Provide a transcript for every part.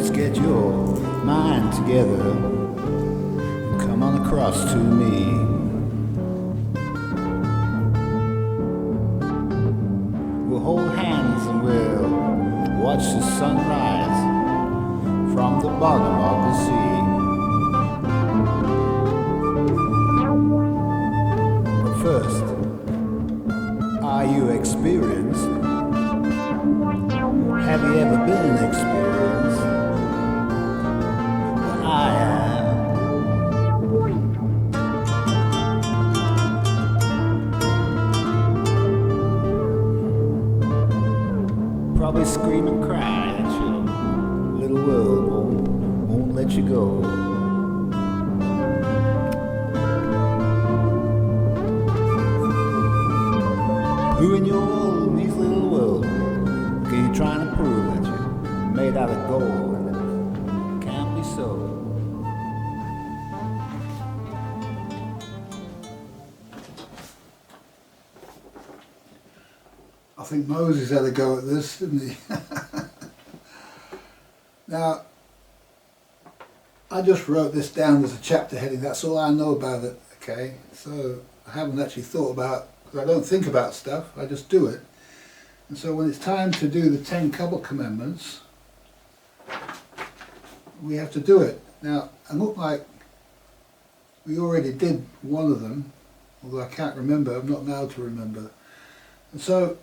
just get your mind together and come on across to me. We'll hold hands and we'll watch the sun rise from the bottom of the sea. But first, are you experienced? Have you ever been experienced? Well, I have. Probably scream and cry at your little world won't let you go. Who in your measly little world can you trying to prove that you're made out of gold and it can't be so? I think Moses had a go at this, didn't he? Now, I just wrote this down as a chapter heading. That's all I know about it, okay? So I haven't actually thought about, because I don't think about stuff, I just do it. And so when it's time to do the 10 couple commandments, we have to do it. Now, it looked like we already did one of them, although I can't remember, I'm not now to remember. And so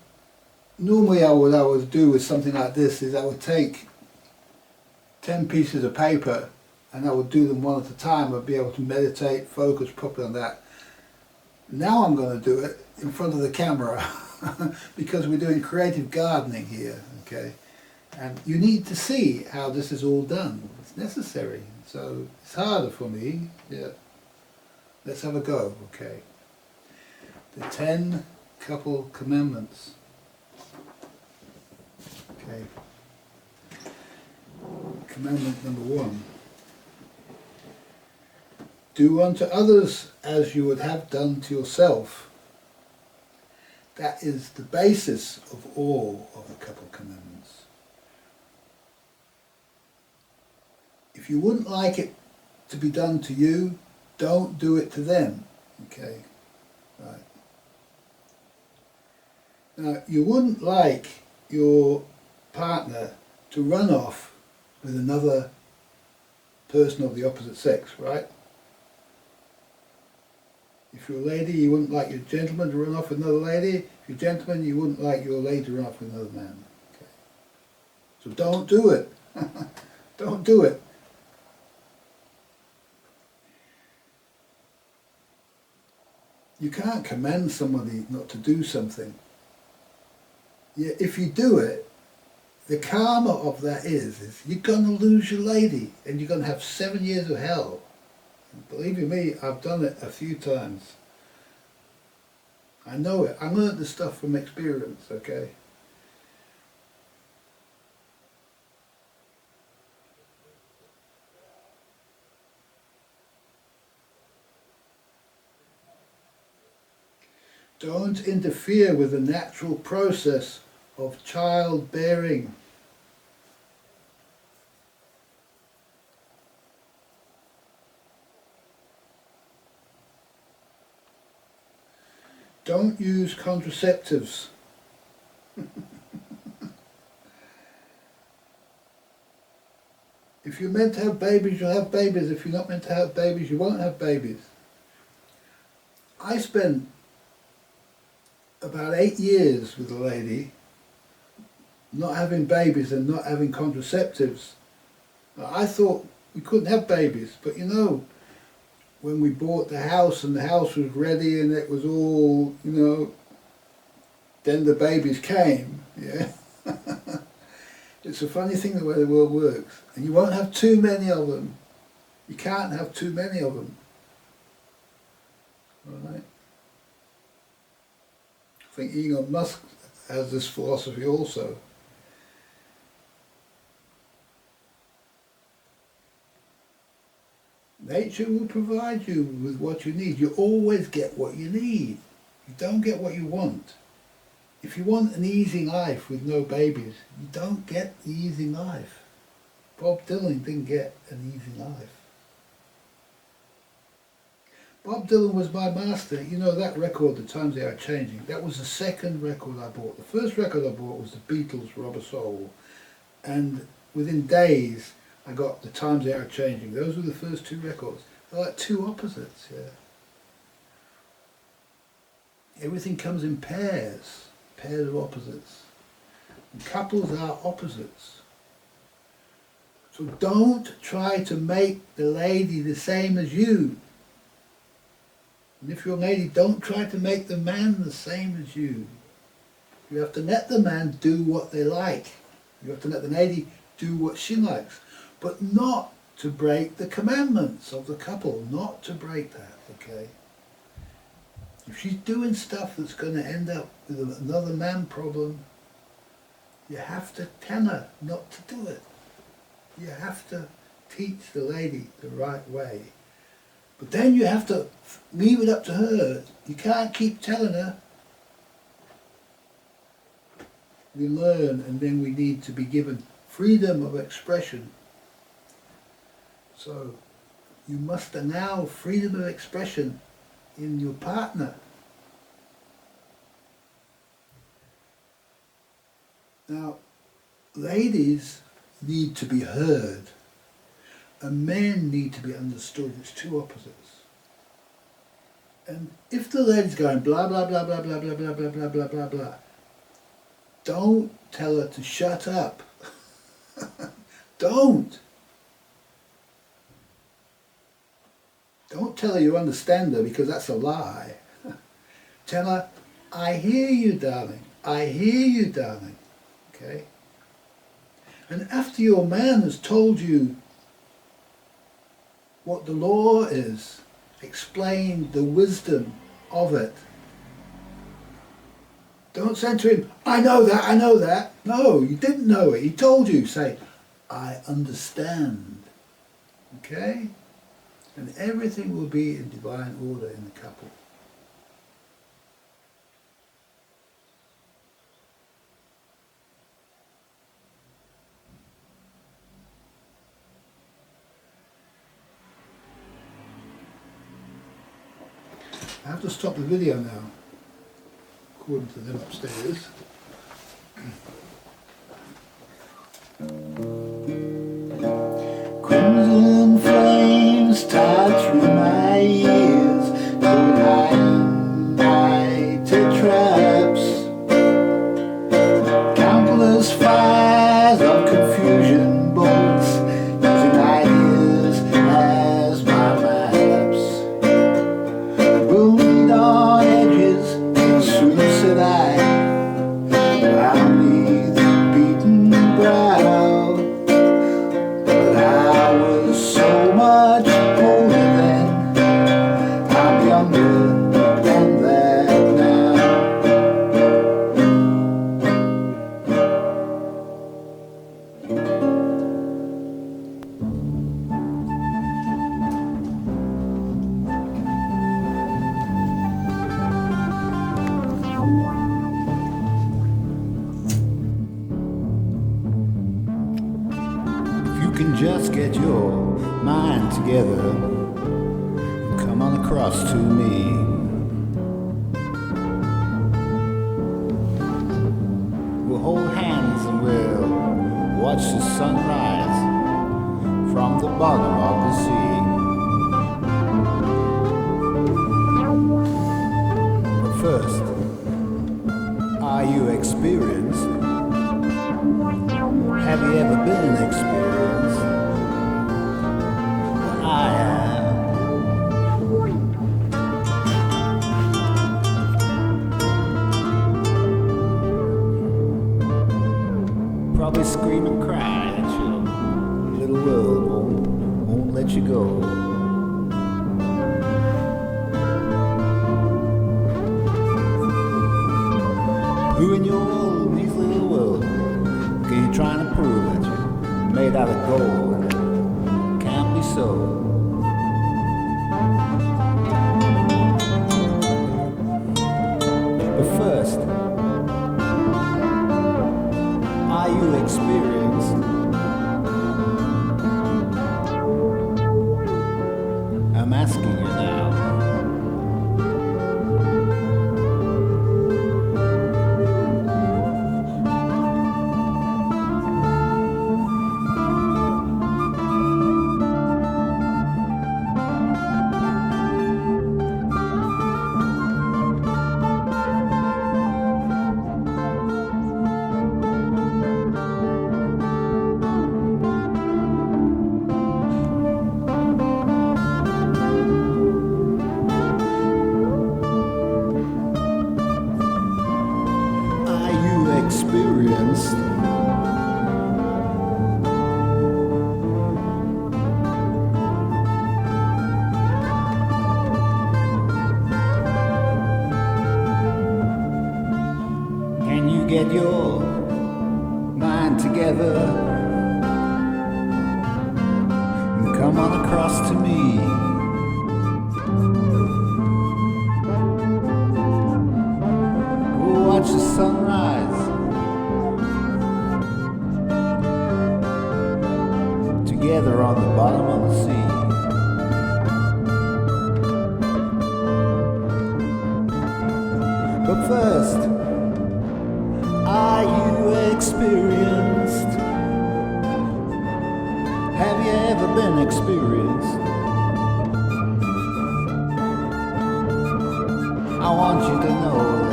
normally what I would do with something like this is I would take 10 pieces of paper and I would do them one at a time. I'd be able to meditate, focus properly on that. Now I'm going to do it in front of the camera because we're doing creative gardening here, okay? And you need to see how this is all done. It's necessary. So it's harder for me. Yeah. Let's have a go, okay? The 10 couple commandments. Okay. Commandment number 1. Do unto others as you would have done to yourself. That is the basis of all of the couple commandments. If you wouldn't like it to be done to you, don't do it to them. Okay, right. Now, you wouldn't like your partner to run off with another person of the opposite sex, right? If you're a lady, you wouldn't like your gentleman to run off with another lady. If you're a gentleman, you wouldn't like your lady to run off with another man. Okay. So don't do it. Don't do it. You can't command somebody not to do something. Yeah, if you do it, the karma of that is you're going to lose your lady and you're going to have 7 years of hell. And believe you me, I've done it a few times. I know it. I learned this stuff from experience, okay? Don't interfere with the natural process of childbearing. Don't use contraceptives. If you're meant to have babies, you'll have babies. If you're not meant to have babies, you won't have babies. I spent about 8 years with a lady not having babies and not having contraceptives. I thought we couldn't have babies, but you know, when we bought the house and the house was ready and it was all, you know, then the babies came, yeah. It's a funny thing the way the world works. And you won't have too many of them. You can't have too many of them. All right. I think Elon Musk has this philosophy also. Nature will provide you with what you need. You always get what you need. You don't get what you want. If you want an easy life with no babies, you don't get the easy life. Bob Dylan didn't get an easy life. Bob Dylan was my master. You know that record, The Times They Are Changing, that was the second record I bought. The first record I bought was the Beatles' Rubber Soul, and within days I got The Times They Are Changing. Those were the first two records. They're like two opposites, yeah. Everything comes in pairs of opposites. And couples are opposites. So don't try to make the lady the same as you. And if you're a lady, don't try to make the man the same as you. You have to let the man do what they like. You have to let the lady do what she likes. But not to break the commandments of the couple. Not to break that, okay? If she's doing stuff that's going to end up with another man problem, you have to tell her not to do it. You have to teach the lady the right way. But then you have to leave it up to her. You can't keep telling her. We learn, and then we need to be given freedom of expression. So you must allow freedom of expression in your partner. Now, ladies need to be heard, and men need to be understood. It's two opposites. And if the lady's going blah blah blah blah blah blah blah blah blah blah blah blah, don't tell her to shut up. Don't tell her you understand her, because that's a lie. Tell her, I hear you, darling. I hear you, darling. Okay? And after your man has told you what the law is, explain the wisdom of it, don't say to him, I know that, I know that. No, you didn't know it. He told you. Say, I understand. Okay? And everything will be in divine order in the couple. I have to stop the video now, according to them upstairs. Crimson flames touch through my ears, united traps, countless fires of confusion, bolts, using ideas as my maps. Wounded on edges, soon said I'll need the beaten brow. But I was so much older then, I'm younger than that now. If you can just get your mind together and come on across to me, we'll hold hands and we'll watch the sun rise from the bottom of the sea. But first, are you experienced? Have you ever been experienced? Well, I have. Probably scream and cry at your little world won't let you go. Who in your old neat little world can you trying to prove that you're made out of gold and it can't be so? But first, are you experienced? get your mind together and come on across to me. We'll watch the sunrise together on the bottom of the sea. But first, are you experienced? Have you ever been experienced? I want you to know